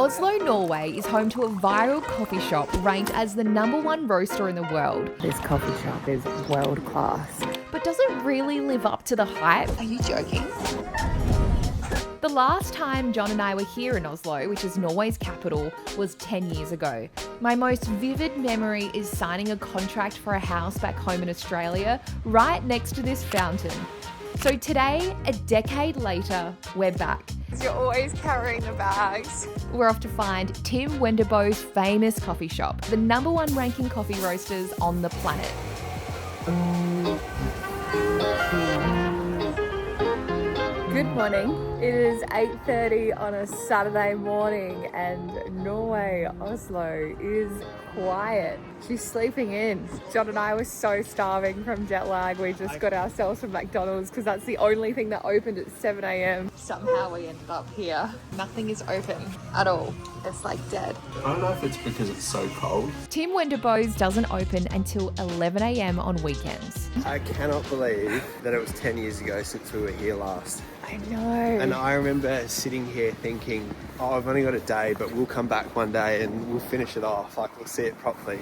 Oslo, Norway is home to a viral coffee shop ranked as the #1 roaster in the world. This coffee shop is world class. But does it really live up to the hype? Are you joking? The last time John and I were here in Oslo, which is Norway's capital, was 10 years ago. My most vivid memory is signing a contract for a house back home in Australia, right next to this fountain. So today, a decade later, we're back. You're always carrying the bags. We're off to find Tim Wendelboe's famous coffee shop, the #1 ranking coffee roasters on the planet. Good morning. It is 8:30 on a Saturday morning and Norway, Oslo is quiet. She's sleeping in. John and I were so starving from jet lag. We just got ourselves from McDonald's because that's the only thing that opened at 7 a.m. Somehow we ended up here. Nothing is open at all. It's like dead. I don't know if it's because it's so cold. Tim Wendelboe's doesn't open until 11 a.m. on weekends. I cannot believe that it was 10 years ago since we were here last. I know. And I remember sitting here thinking, oh, I've only got a day, but we'll come back one day and we'll finish it off. Like, we'll see it properly.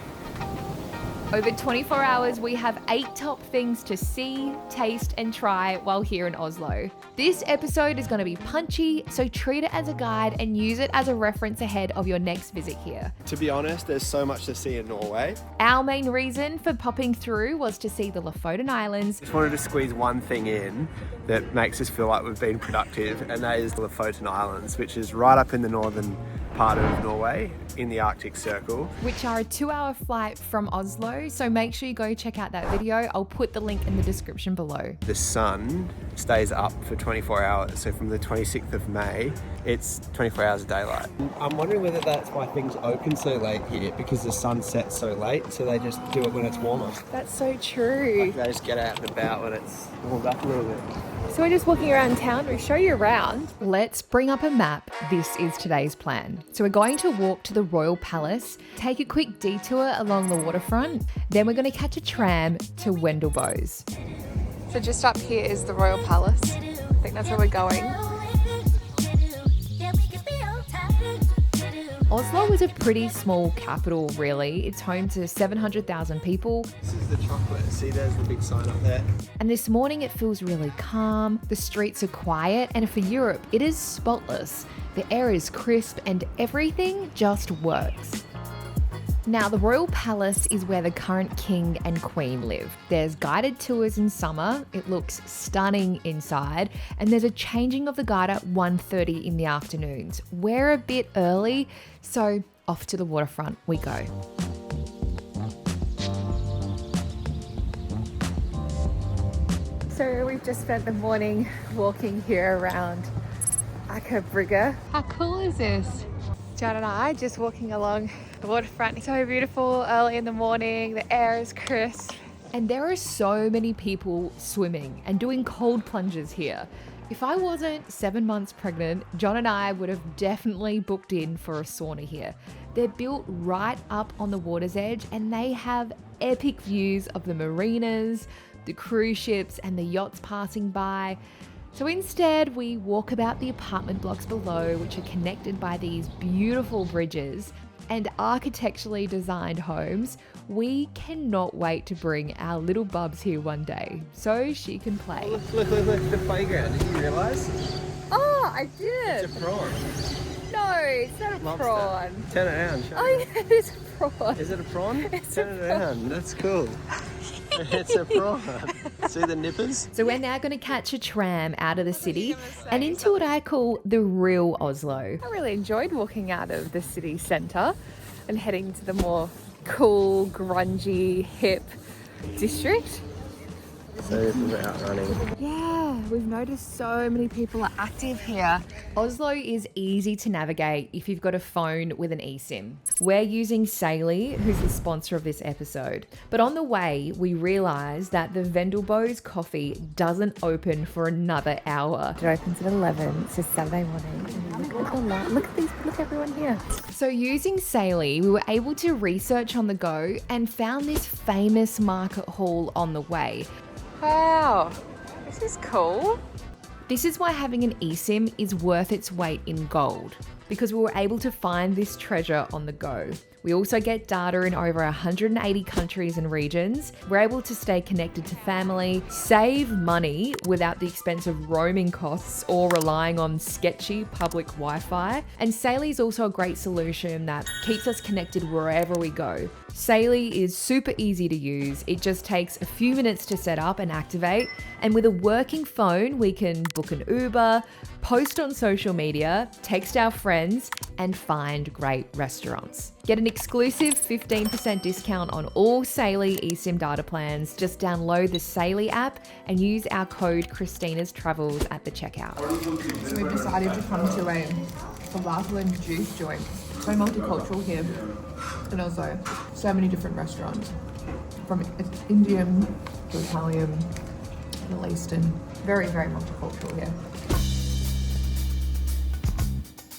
Over 24 hours, we have 8 top things to see, taste, and try while here in Oslo. This episode is going to be punchy, so treat it as a guide and use it as a reference ahead of your next visit here. To be honest, there's so much to see in Norway. Our main reason for popping through was to see the Lofoten Islands. Just wanted to squeeze one thing in that makes us feel like we've been productive, and that is the Lofoten Islands, which is right up in the northern part of Norway in the Arctic Circle. Which are a 2-hour flight from Oslo, so make sure you go check out that video. I'll put the link in the description below. The sun stays up for 24 hours, so from the 26th of May, it's 24 hours of daylight. I'm wondering whether that's why things open so late here, because the sun sets so late, so they just do it when it's warmer. That's so true. They just get out and about when it's warmed up a little bit. So we're just walking around town. We show you around. Let's bring up a map. This is today's plan. So we're going to walk to the Royal Palace, take a quick detour along the waterfront, then we're going to catch a tram to Wendelboe's. So just up here is the Royal Palace. I think that's where we're going. Oslo is a pretty small capital, really. It's home to 700,000 people. This is the chocolate. See, there's the big sign up there. And this morning it feels really calm. The streets are quiet, and for Europe, it is spotless. The air is crisp and everything just works. Now, the Royal Palace is where the current king and queen live. There's guided tours in summer, it looks stunning inside, and there's a changing of the guard at 1:30 in the afternoons. We're a bit early, so off to the waterfront we go. So we've just spent the morning walking here around Aker Brygge. How cool is this? John and I just walking along the waterfront. It's so beautiful early in the morning. The air is crisp. And there are so many people swimming and doing cold plunges here. If I wasn't 7 months pregnant, John and I would have definitely booked in for a sauna here. They're built right up on the water's edge and they have epic views of the marinas, the cruise ships and the yachts passing by. So instead, we walk about the apartment blocks below, which are connected by these beautiful bridges and architecturally designed homes. We cannot wait to bring our little bubs here one day so she can play. Look, the playground. Did you realise? Oh, I did. It's a prawn. No, it's not a Lobster. prawn. Turn it around. Show Oh, me. yeah, it is a prawn. Is it a prawn? It's Turn a it prawn. around. That's cool. It's a prawn. See the nippers? So we're now going to catch a tram out of the city and into what I call the real Oslo. I really enjoyed walking out of the city centre and heading to the more cool, grungy, hip district. So this is out running. Yeah, we've noticed so many people are active here. Oslo is easy to navigate if you've got a phone with an eSIM. We're using Saily, who's the sponsor of this episode. But on the way, we realised that the Wendelboe's coffee doesn't open for another hour. It opens at 11. It's a Saturday morning. Look at the light. Look at everyone here. So using Saily, we were able to research on the go and found this famous market hall on the way. Wow, this is cool. This is why having an eSIM is worth its weight in gold. because we were able to find this treasure on the go. We also get data in over 180 countries and regions. We're able to stay connected to family, save money without the expense of roaming costs or relying on sketchy public Wi-Fi. And Saily is also a great solution that keeps us connected wherever we go. Saily is super easy to use. It just takes a few minutes to set up and activate. And with a working phone, we can book an Uber, post on social media, text our friends, and find great restaurants. Get an exclusive 15% discount on all Saily eSIM data plans. Just download the Saily app and use our code Kristina's Travels at the checkout. So we've decided to come to a Mathallen juice joint. So multicultural here, and also so many different restaurants, from Indian to Italian, Middle Eastern. Very, very multicultural here.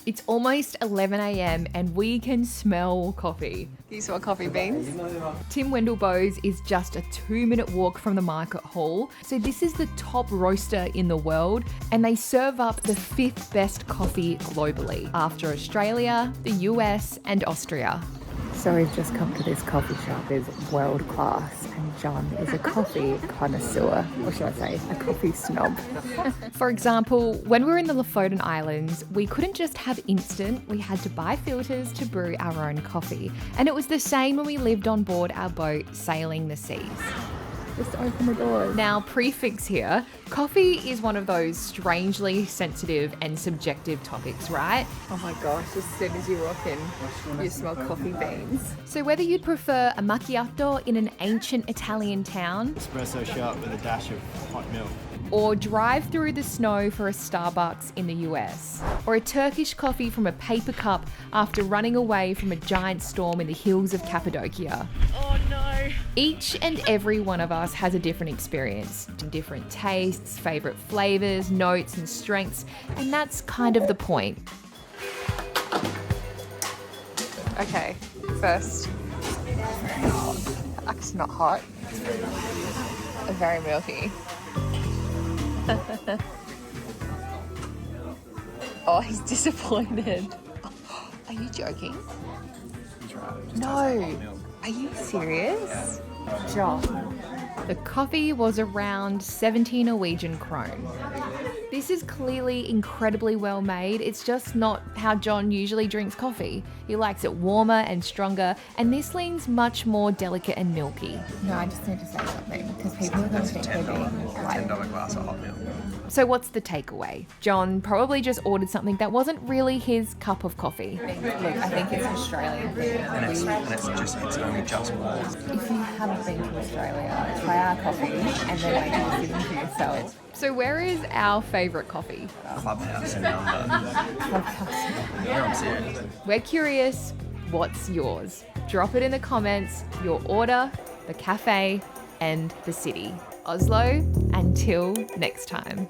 It's almost 11 a.m. and we can smell coffee. These are coffee beans. Tim Wendelboe's is just a 2-minute walk from the market hall. So this is the top roaster in the world, and they serve up the 5th best coffee globally after Australia, the US, and Austria. So we've just come to this coffee shop. It's world class, and John is a coffee connoisseur, or should I say, a coffee snob. For example, when we were in the Lofoten Islands, we couldn't just have instant, we had to buy filters to brew our own coffee. And it was the same when we lived on board our boat sailing the seas. Just open the doors. Now, prefix here, coffee is one of those strangely sensitive and subjective topics, right? Oh my gosh, as soon as you walk in, you smell coffee beans. So whether you'd prefer a macchiato in an ancient Italian town, Espresso shot with a dash of hot milk. or drive through the snow for a Starbucks in the US, or a Turkish coffee from a paper cup after running away from a giant storm in the hills of Cappadocia. Oh no. Each and every one of us has a different experience, different tastes, favourite flavours, notes and strengths, and that's kind of the point. Okay, first, it's not hot, very milky. Oh, he's disappointed. Are you joking? No. Are you serious? John. The coffee was around 70 Norwegian krone. This is clearly incredibly well made. It's just not how John usually drinks coffee. He likes it warmer and stronger, and this leans much more delicate and milky. No, I just need to say something, because people are going to think we're being like... $10 glass of hot milk. So what's the takeaway? John probably just ordered something that wasn't really his cup of coffee. Look, I think it's an Australian thing. It's only just warm. If you haven't been to Australia, try our coffee and then make a decision for yourself. So where is our favourite coffee? Clubhouse in Melbourne. Yeah, I'm serious. We're curious, what's yours? Drop it in the comments, your order, the cafe, and the city. Oslo, until next time.